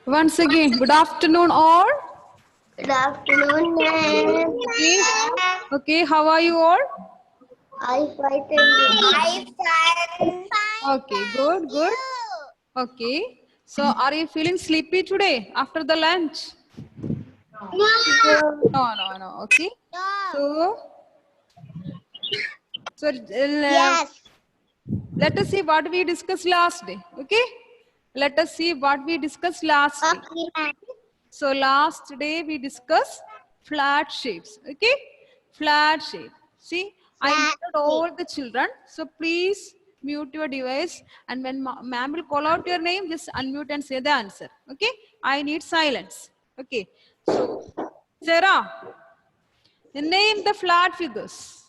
Once again, good afternoon all. Good afternoon, ma'am. Okay, okay, how are you all? I fight and I Okay, good, good. Okay, so are you feeling sleepy today after the lunch? No. Okay, so Yes. let us see what we discussed last day. Okay, let us see what we discussed last day. Okay, ma'am. So last day we discussed flat shapes. Okay, flat shape. See, I Flat muted all the children. So please mute your device, and when ma'am will call out your name, just unmute and say the answer. Okay, I need silence. Okay, so Sarah, name the flat figures.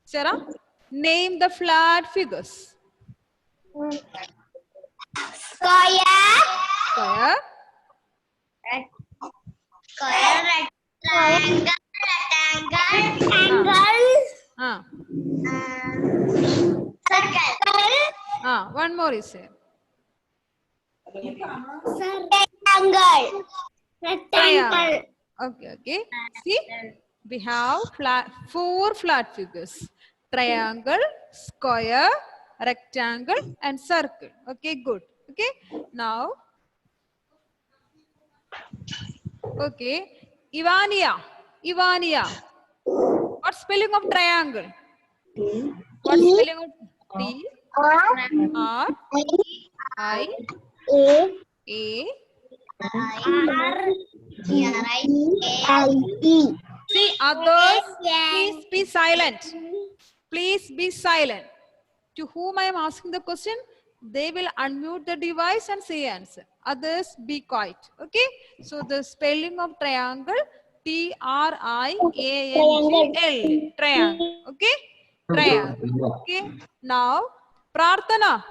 Sarah, name the flat figures. Square. Square, Square. Triangle. Rectangle. ah, Circle. one more is here. Rectangle. Triangle. Okay. See, we have four flat figures: triangle, square, rectangle, and circle. Okay, good. Okay, now, okay, Ivania. What spelling of triangle? What spelling of T R I A? See, others, please be silent. Please be silent. To whom I am asking the question, they will unmute the device and say answer. Others, be quiet. Okay. So the spelling of triangle, Triangle. Triangle. Okay. Triangle. Okay. Now, Prarthana.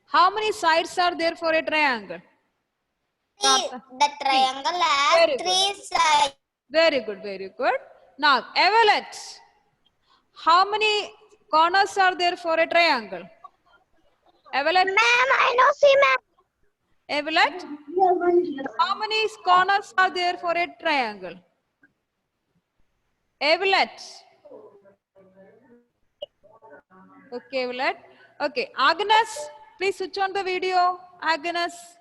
How many sides are there for a triangle? The triangle has Very good. three sides. Very good. Very good. Now, Evelet. How many corners are there for a triangle? Evelet. Ma'am, I know, see, ma'am. Evelet. How many corners are there for a triangle? Evelet. Okay, Evelet. Okay, Agnes, please switch on the video. Agnes.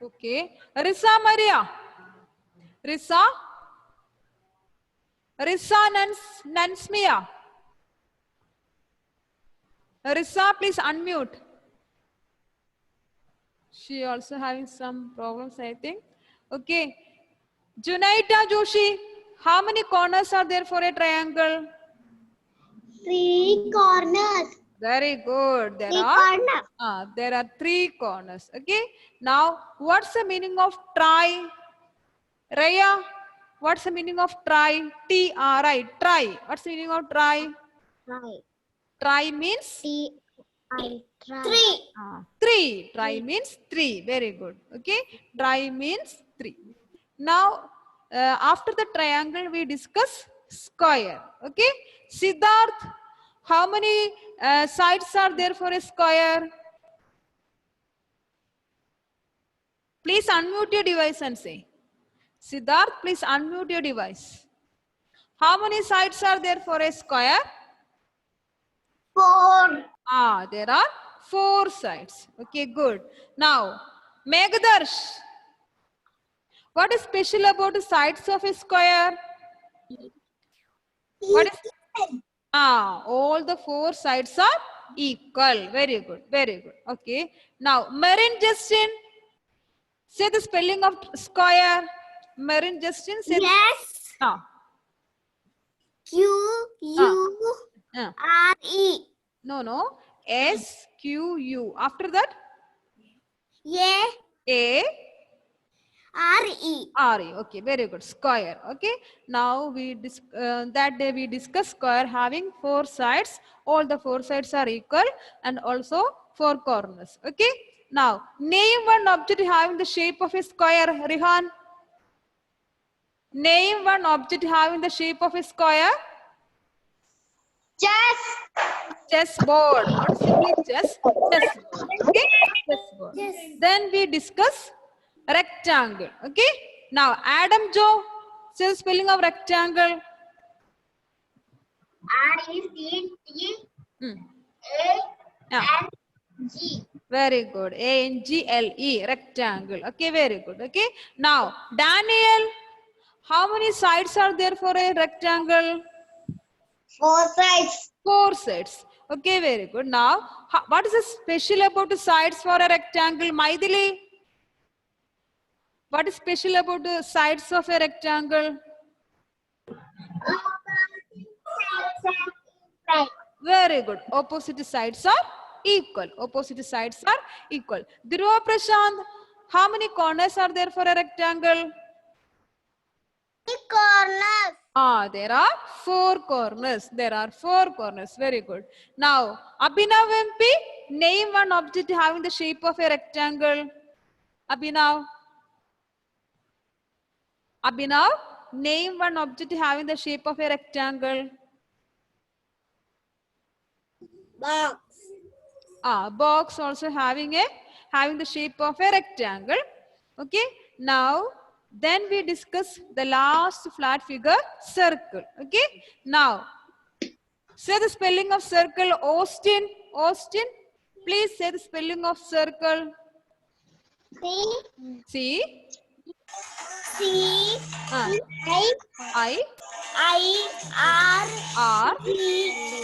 Okay. Risa Maria. Risa. Risa Nansmia. Risa, please unmute. She also having some problems, I think. Okay. Junaita Joshi, how many corners are there for a triangle? 3 corners. Very good. There 3 are corners. there are 3 corners. Okay. Now, what's the meaning of try? Raya, what's the meaning of try? T-R-I. Try. What's the meaning of try? Try. Try means? T-I. Try. 3. 3. Try means 3. Very good. Okay. Try means 3. Now, after the triangle, we discuss square. Okay. Siddharth, how many sides are there for a square? Please unmute your device and say. Siddharth, please unmute your device. How many sides are there for a square? 4. There are 4 sides. Okay, good. Now, Meghadarsh, what is special about the sides of a square? What is? All the 4 sides are equal. Very good. Very good. Okay. Now, Marin Justin, say the spelling of square. Marin Justin, say. Yes. Q-U-R-E. No. S-Q-U. After that? A-R-E. R-E. Okay, very good. Square. Okay. Now that day we discussed square having 4 sides. All the 4 sides are equal and also 4 corners. Okay. Now name one object having the shape of a square. Rihan. Name one object having the shape of a square. Chess. chessboard, not simply chess, chessboard. Okay, chessboard. Yes. Then we discuss rectangle. Okay, now Adam Joe, say the spelling of rectangle. Hmm. Yeah. R-E-C-T-A-N-G. Very good. A-N-G-L-E, rectangle. Okay, very good. Okay. Now, Daniel, how many sides are there for a rectangle? 4 sides. 4 sides. Okay, very good. Now, what is the special about the sides for a rectangle, Maithili? What is special about the sides of a rectangle? Very good. Opposite sides are equal. Opposite sides are equal. Dhruva Prashant, how many corners are there for a rectangle? Corners. There are 4 corners. There are 4 corners. Very good. Now, Abhinav MP, name one object having the shape of a rectangle. Abhinav. Abhinav, name one object having the shape of a rectangle. Box. Box also having the shape of a rectangle. Okay. Now, then we discuss the last flat figure, circle. Okay. Now, say the spelling of circle, Austin. Austin, please say the spelling of circle. C. C. C. I. I. R. R. C.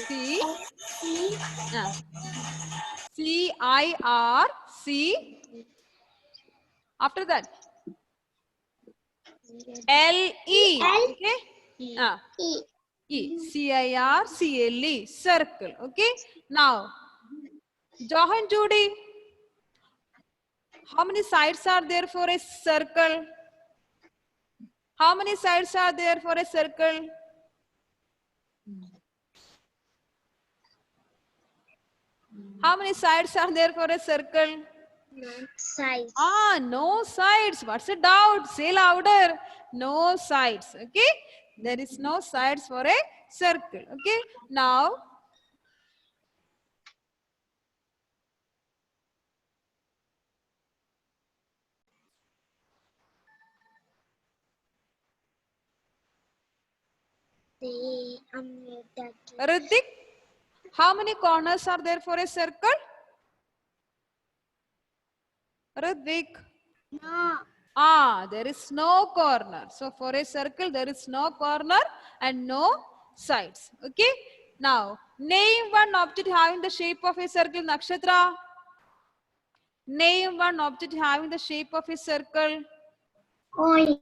C. C. C. I. R. C. After that, L. E. L. Okay. E. E. C-I-R-C-L-E. Circle. Okay. Now, Johan Judy, how many sides are there for a circle? How many sides are there for a circle? How many sides are there for a circle? Size. No sides. What's the doubt? Say louder. No sides. Okay. There is no sides for a circle. Okay. Now, Ritik, how many corners are there for a circle? Ritik. No. There is no corner. So for a circle, there is no corner and no sides. Okay. Now, name one object having the shape of a circle, Nakshatra. Name one object having the shape of a circle. Coin.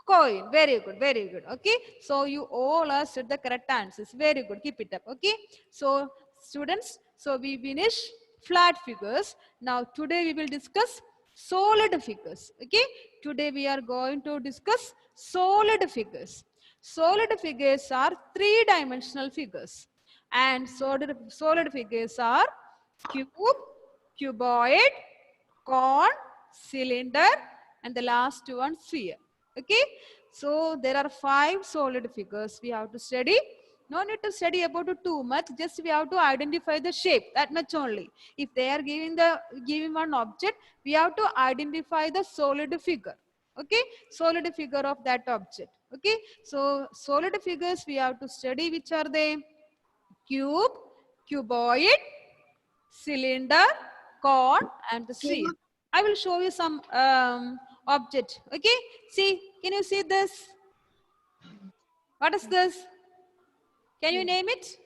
Coin. Very good. Very good. Okay. So you all are said the correct answers. Very good. Keep it up. Okay. So students, so we finish flat figures. Now today we will discuss solid figures. Okay. Today we are going to discuss solid figures. Solid figures are 3-dimensional figures. And solid figures are cube, cuboid, cone, cylinder, and the last one sphere. Okay. So there are 5 solid figures we have to study. No need to study about it too much. Just we have to identify the shape. That much only. If they are giving one object, we have to identify the solid figure. Okay. Solid figure of that object. Okay. So solid figures we have to study. Which are they? Cube, cuboid, cylinder, cone, and the sphere. I will show you some object. Okay. See, can you see this? What is this? Can you name it?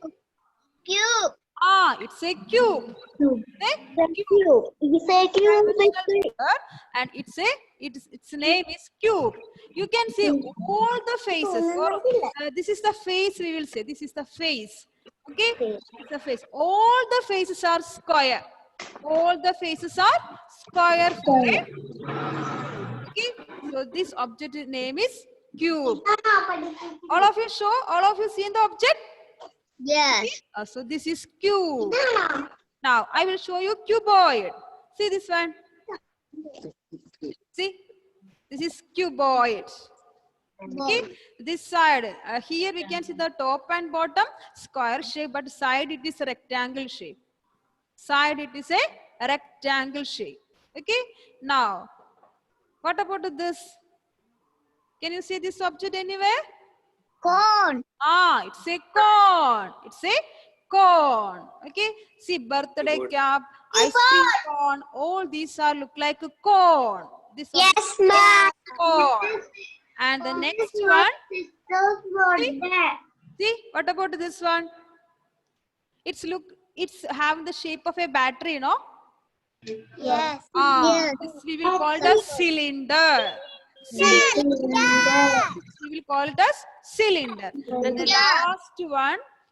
Cube. It's a cube. Okay? Cube. It's a cube. And its name is cube. You can see all the faces. Or, this is the face we will say. This is the face. Okay? It's the face. All the faces are square. All the faces are square for a. Okay? So this object name is cube. All of you seen the object? Yes. So this is cube. Now I will show you cuboid. See this one. See, this is cuboid. Okay, this side, here we can see the top and bottom square shape, but side it is a rectangle shape. Side it is a rectangle shape. Okay, now what about this? Can you see this object anywhere? Cone. Ah, it's a cone. It's a cone. Okay, see birthday cap, ice cream cone, all these are look like a cone. This object Yes, ma'am. cone. And the next one, see, what about this one? It's have the shape of a battery, you know? Yes. Ah, this we will call it as cylinder. Cylinder. We will call it as cylinder. And the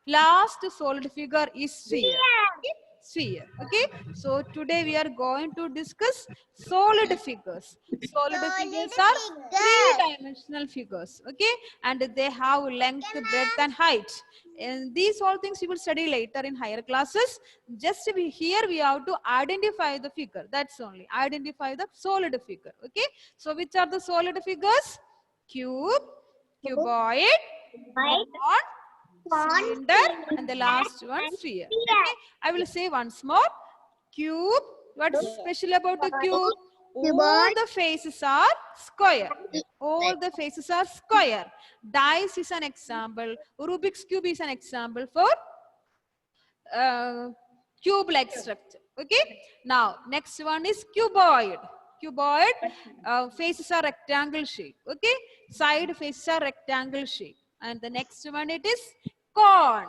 last solid figure is sphere. Okay? Sphere. Okay. So today we are going to discuss solid figures. Solid figures are three-dimensional figures. Okay, and they have length, breadth, and height. And these all things you will study later in higher classes. Just here we have to identify the figure. That's only identify the solid figure. Okay. So which are the solid figures? Cube, cuboid, cone, cylinder, and the last one sphere. Okay. I will say once more. Cube. What is special about the cube? All the faces are square. All the faces are square. Dice is an example. Rubik's cube is an example for cube-like structure. Okay. Now next one is cuboid. Cuboid faces are rectangle shape. Okay. Side faces are rectangle shape. And the next one it is cone.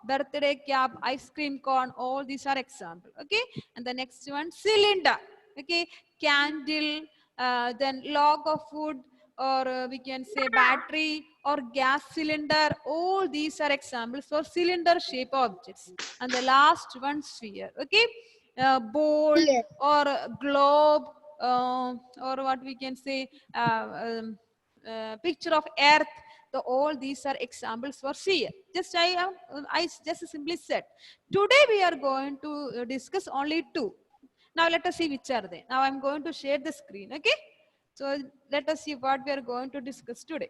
Birthday cap, ice cream cone, all these are example. Okay. And the next one cylinder. Okay. Candle, then log of wood, or we can say battery or gas cylinder. All these are examples for cylinder shape objects. And the last one sphere. Okay. Bowl or globe, or what we can say picture of earth. All these are examples for sphere. I just simply said today we are going to discuss only two. Now let us see which are they. Now I'm going to share the screen. Okay. So let us see what we are going to discuss today.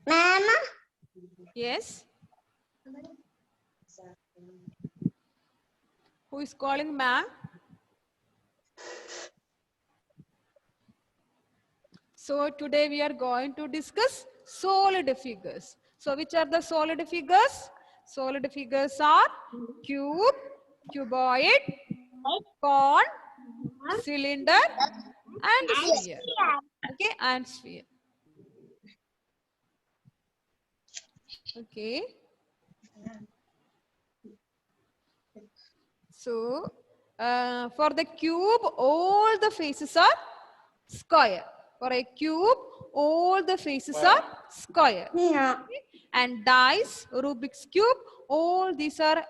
Mama. Yes. Who is calling ma'am? So today we are going to discuss solid figures. So which are the solid figures? Solid figures are cube, cuboid, cone, cylinder, and sphere. Okay, and sphere. Okay. So for the cube, all the faces are square. For a cube, all the faces are square. Yeah. Okay? And dice, Rubik's cube, all these are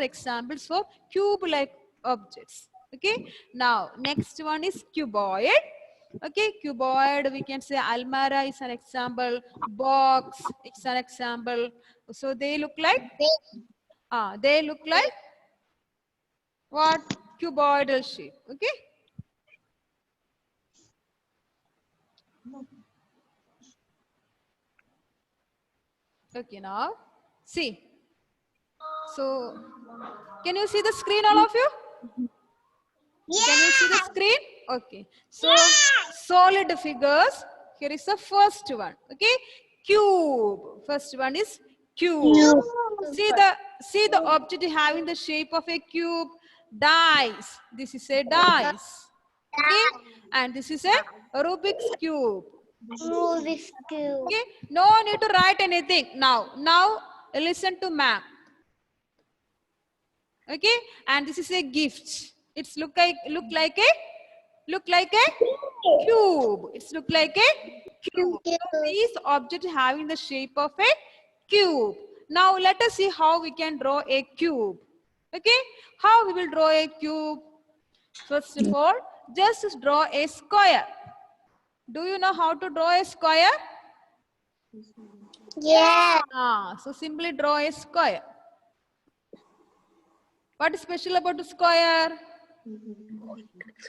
examples for cube-like objects. Okay. Now next one is cuboid. Okay, cuboid, we can say almara is an example, box is an example. So they look like what? Cuboidal shape. Okay. Okay, now see. So can you see the screen, all of you? Can you see the screen? Okay. So solid figures. Here is the first one. Okay. Cube. First one is cube. See the object having the shape of a cube. Dice. This is a dice. Okay. And this is a Rubik's cube. Rubik's cube. Okay. No need to write anything now. Now listen to ma'am. Okay. And this is a gift. It's look like a cube. It's look like a cube. So these objects having the shape of a cube. Now let us see how we can draw a cube. Okay, how we will draw a cube? First of all, just draw a square. Do you know how to draw a square? Yeah. So simply draw a square. What is special about the square?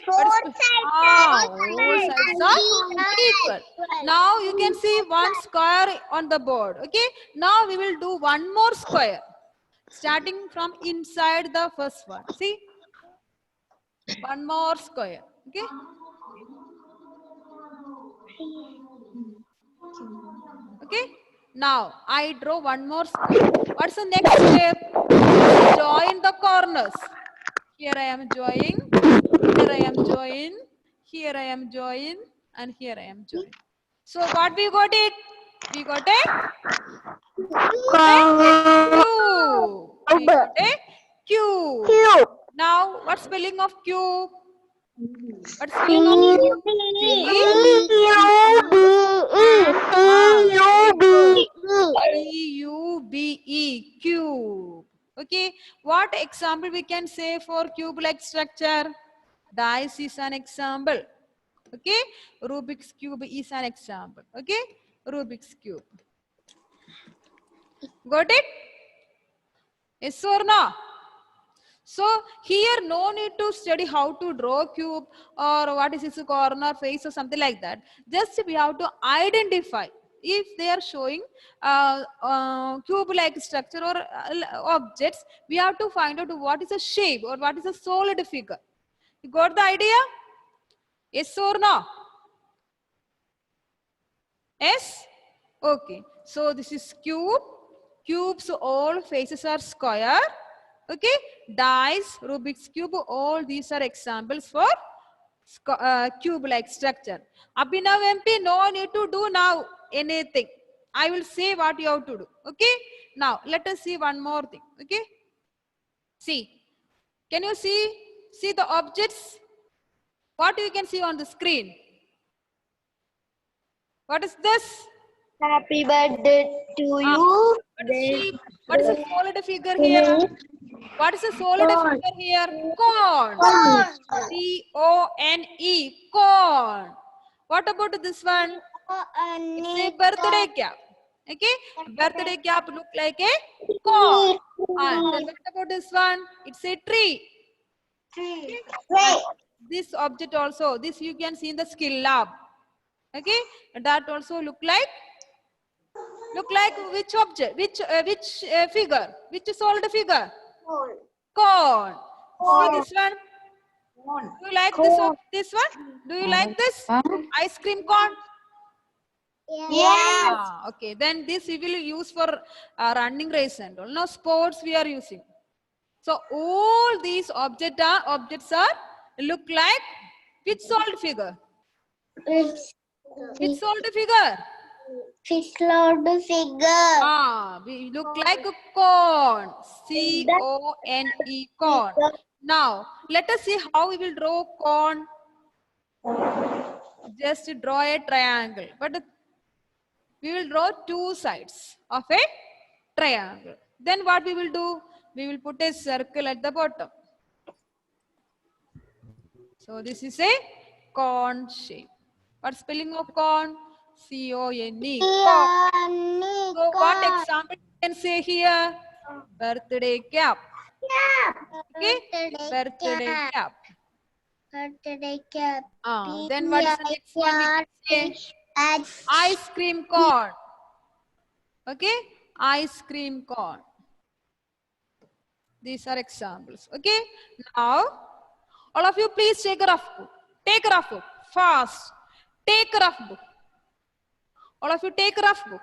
Four All sides are equal. Now you can see one square on the board. Okay. Now we will do one more square. Starting from inside the first one. See? One more square. Okay. Okay. Now I draw one more square. What's the next step? Join the corners. Here I am joining. Here I am join. Here I am join. And here I am join. So what we got it? We got a cube. We got a cube. Now what spelling of cube? What spelling of cube? Very good. C-U-B-E, cube. Okay. What example we can say for cube-like structure? Dice is an example. Okay. Rubik's cube is an example. Okay. Rubik's cube. Got it? Yes or no? So here no need to study how to draw cube or what is its corner face or something like that. Just we have to identify if they are showing cube-like structure or objects. We have to find out what is a shape or what is a solid figure. You got the idea? Yes or no? Yes? Okay. So this is cube. Cubes, all faces are square. Okay. Dice, Rubik's cube, all these are examples for cube-like structure. Abhinav MP, no need to do now anything. I will say what you have to do. Okay. Now let us see one more thing. Okay. See. Can you see the objects? What you can see on the screen? What is this? Happy birthday to you. What is a solid figure here? What is a solid figure here? Cone. C-O-N-E. Cone. What about this one? It's a birthday cap. Okay. Birthday cap look like a cone. And then what about this one? It's a tree. This object also. This you can see in the skill lab. Okay. That also look like which object? Which figure? Which solid figure? Cone. See this one? Do you like this one? Do you like this? Ice cream cone? Yes. Okay. Then this we will use for running race and all. Now sports we are using. So all these objects are look like which solid figure? Which solid figure? Solid figure. We look like a cone. C-O-N-E, cone. Now, let us see how we will draw cone. Just draw a triangle. But we will draw two sides of a triangle. Then what we will do? We will put a circle at the bottom. So this is a cone shape. What spelling of cone? C-O-N-E. Cone. So what example you can say here? Birthday cap. Okay? Birthday cap. Birthday cap. Then what is the next one we can say? Ice cream cone. Okay? Ice cream cone. These are examples. Okay? Now, all of you please take a rough book. Take a rough book. Fast. Take a rough book. All of you take a rough book.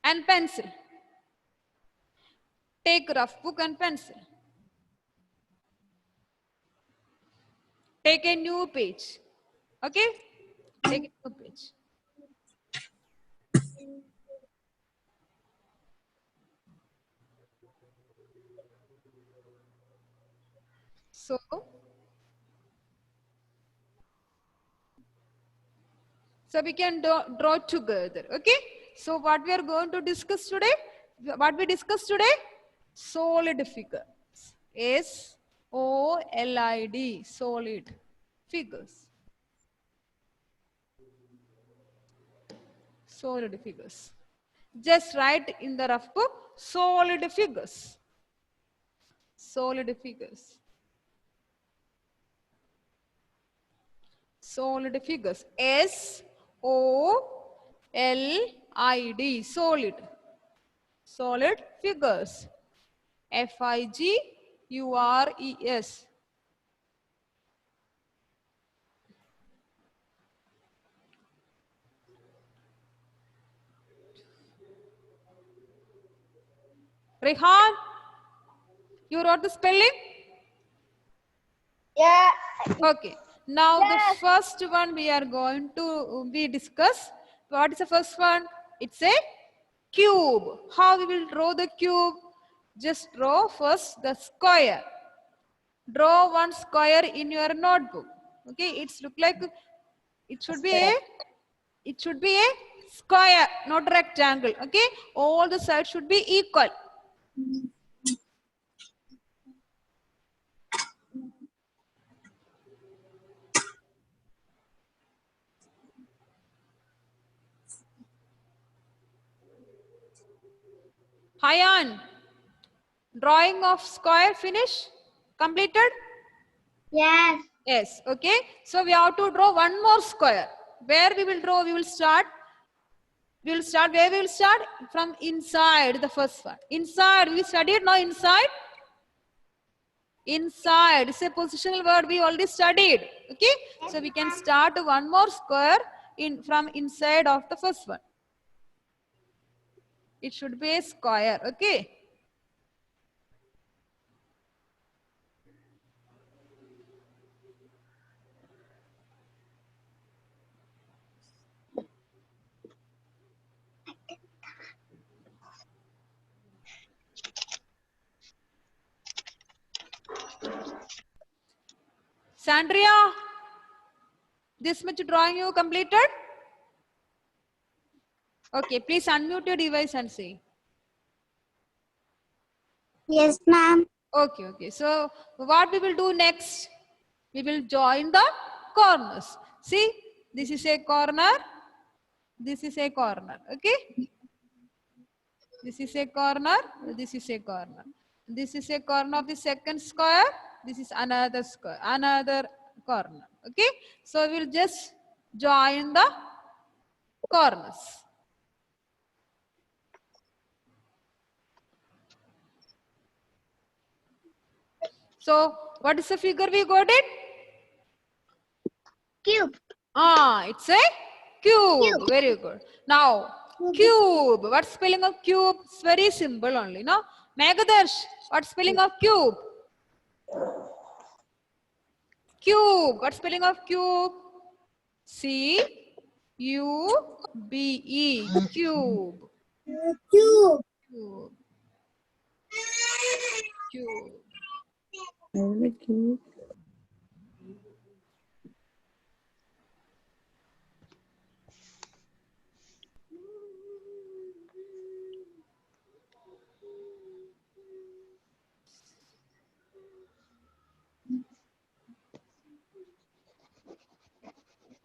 And pencil. Take a rough book and pencil. Take a new page. Okay? Take a new page. So we can draw together. Okay? So what we are going to discuss today? What we discussed today? Solid figures. S-O-L-I-D. Solid figures. Solid figures. Just write in the rough book, solid figures. Solid figures. Solid figures. SOLID. Solid. Solid figures. FIGURES. Rehan, you wrote the spelling? Yeah. Okay. Now the Yes. first one we are going to be discuss. What is the first one? It's a cube. How we will draw the cube? Just draw first the square. Draw one square in your notebook. Okay, it's look like it should be a square, not rectangle. Okay, all the sides should be equal. Hayan, drawing of square finish completed? Yes. Yes, okay. So we have to draw one more square. Where we will draw, we will start where we will start? From inside the first one. Inside, we studied now inside. Inside, it's a positional word we already studied. Okay, so we can start one more square from inside of the first one. It should be a square. Okay. Sandria, this much drawing you completed? Okay, please unmute your device and say. Yes, ma'am. Okay, okay. So what we will do next? We will join the corners. See, this is a corner. This is a corner. Okay. This is a corner. This is a corner. This is a corner of the second square. This is another square, another corner. Okay. So we will just join the corners. So what is the figure we got it? Cube. It's a cube. Very good. Now, cube. What spelling of cube? It's very simple only, no? Megadarsh, what spelling of cube? Cube. What spelling of cube? C-U-B-E. Cube. Cube. Cube. Cube.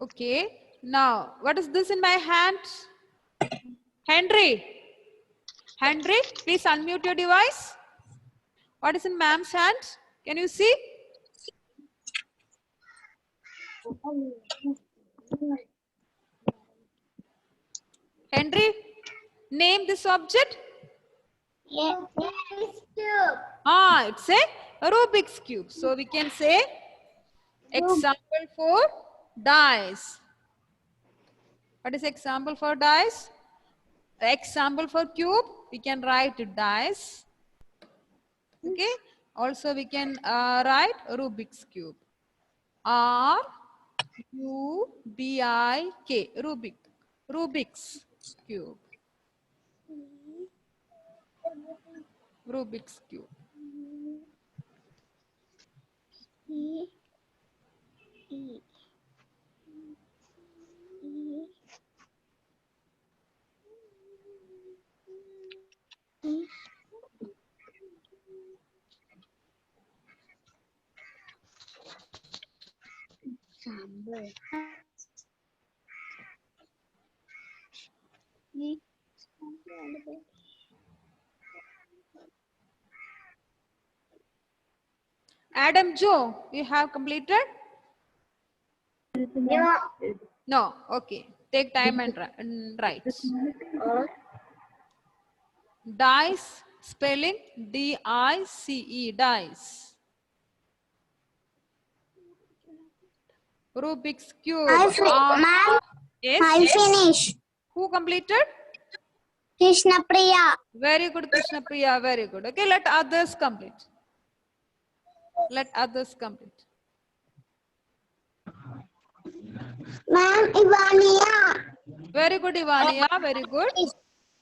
Okay. Now, what is this in my hand? Henry. Henry, please unmute your device. What is in ma'am's hand? Can you see? Henry, name this object. Yes. Rubik's cube. It's a Rubik's cube. So we can say example for dice. What is example for dice? Example for cube, we can write dice. Okay. Also we can write Rubik's cube. R-U-B-I-K. Rubik's cube. Rubik's cube. E. E. E. Example. E. Adam Joe, you have completed? No. No. Okay. Take time and write. Dice, spelling D-I-C-E, dice. Rubik's Cube. Ma'am, Yes. I finish. Who completed? Krishna Priya. Very good, Krishna Priya. Very good. Okay, let others complete. Let others complete. Ma'am, Ivania. Very good, Ivania. Very good.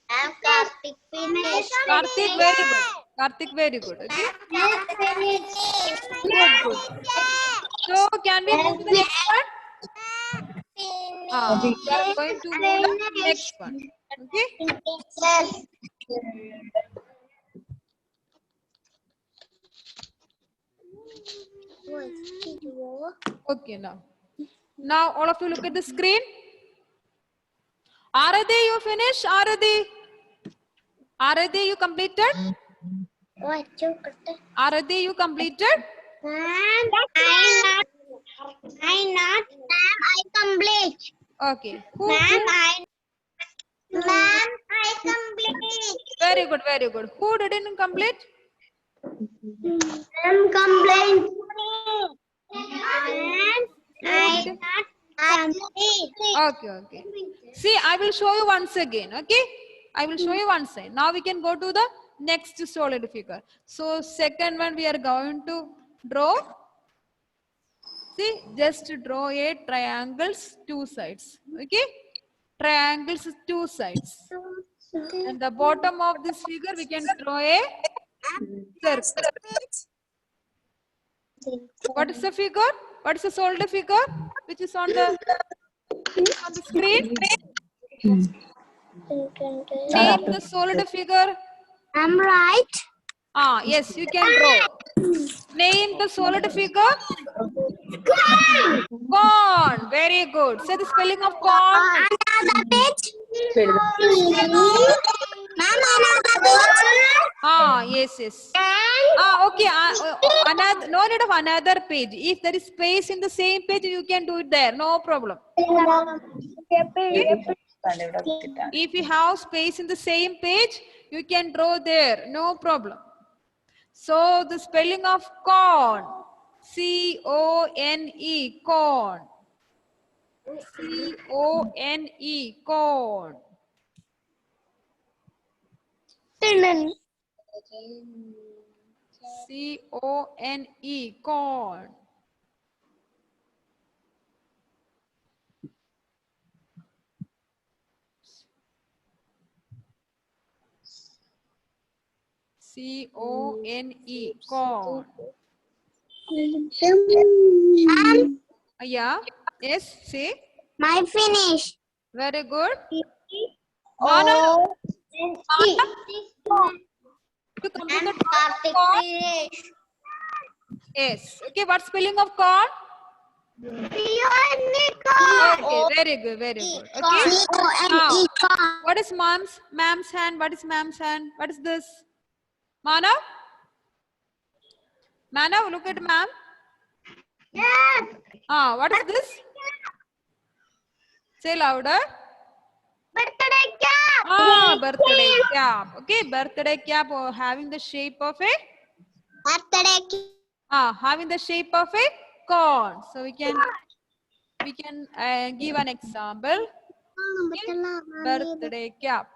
Ma'am, Karthik finish. Karthik, very good. Karthik, very good. Okay. Good, good. So, can we move to the next one? We are going to move to the next one. Okay. Okay, now. Now, all of you look at the screen. Aradi, you finished? Aradi, you completed? Aradi, you completed? Ma'am, I not. Ma'am, I complete. Okay. Who? Ma'am, I complete. Very good, very good. Who didn't complete? Ma'am, complaint. Ma'am, I not complete. Okay, okay. See, I will show you once again. Okay. I will show you once again. Now we can go to the next solid figure. So, second one we are going to draw. See, just draw a triangles two sides. Okay. Triangles two sides. And the bottom of this figure we can draw a circle. What is the figure? What is the solid figure? Which is on the screen? Name the solid figure. I'm right. Yes, you can draw. Name the solid figure. Corn. Very good. Say the spelling of corn. Another page. Ma'am, another page. Yes, yes. Okay. Another, no need of another page. If there is space in the same page, you can do it there. No problem. If you have space in the same page, you can draw there. No problem. So the spelling of corn. C-O-N-E. Corn. C-O-N-E. Corn. C-O-N-E. Corn. C-O-N-E. Corn. Yeah. Yes. See. My finish. Very good. Mana, to complete the corn. Yes. Okay. What spelling of corn? Okay. Very good. Very good. Okay. Now, what is ma'am's hand? What is ma'am's hand? What is this? Mana? Mana, look at ma'am. Yes. What is this? Say louder. Birthday cap. Birthday cap. Okay, birthday cap having the shape of a Birthday cap. having the shape of a corn. So we can give an example. Birthday cap.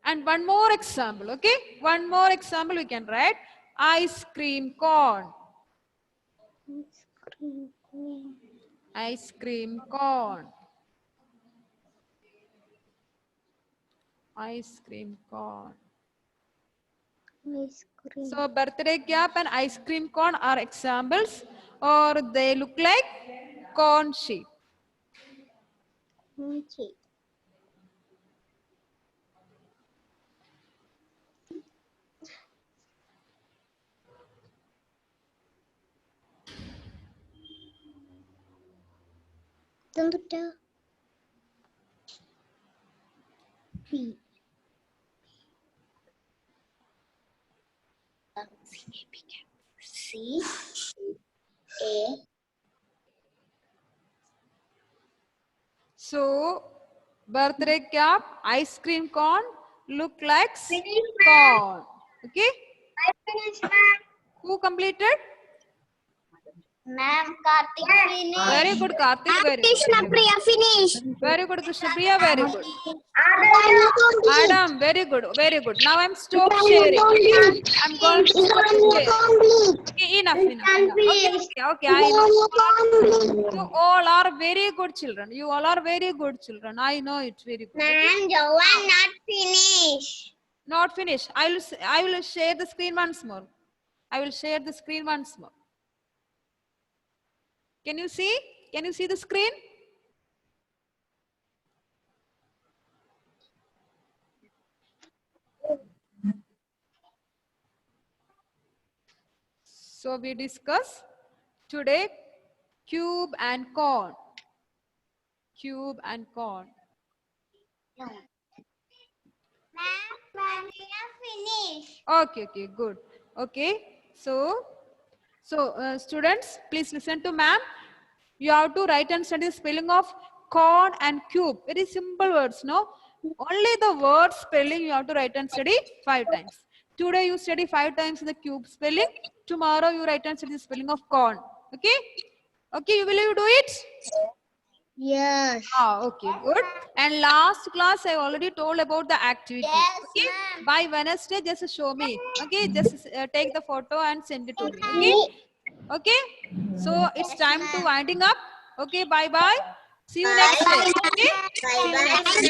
And one more example, okay? One more example we can write. Ice cream cone. Ice cream cone. Ice cream cone. So birthday cap and ice cream cone are examples, or they look like corn shape. C A. So, birthday cap, ice cream cone, look like Finish, ma'am. corn. Okay? I finished, ma'am. Who completed? Ma'am, Karthik finished. Very good, Karthik. Very Krishna good. Priya finished. Very good, Krishna Priya. Very good. Adam. Adam, very good. Very good. Now I'm stop sharing. Okay? I'm going to stop sharing. Okay, enough. Okay, okay. I know. You all are very good children. You all are very good children. I know it very good. Okay? Ma'am, Jovan not finished. Not finished. I will share the screen once more. I will share the screen once more. Can you see? Can you see the screen? So we discuss today cube and cone. Cube and cone. Ma'am, we are finished. Okay, okay, good. Okay, so students, please listen to ma'am. You have to write and study the spelling of cone and cube. Very simple words, no? Only the word spelling you have to write and study 5 times. Today you study 5 times the cube spelling. Tomorrow you write and study the spelling of cone. Okay? Okay, will you do it? Yes. Ah, okay, good. And last class I already told about the activity. Yes, Okay, ma'am. by Wednesday just show me. Okay, just take the photo and send it to me. Okay, okay. So it's time to winding up. Okay, bye bye. See you next day. Okay. See you next day.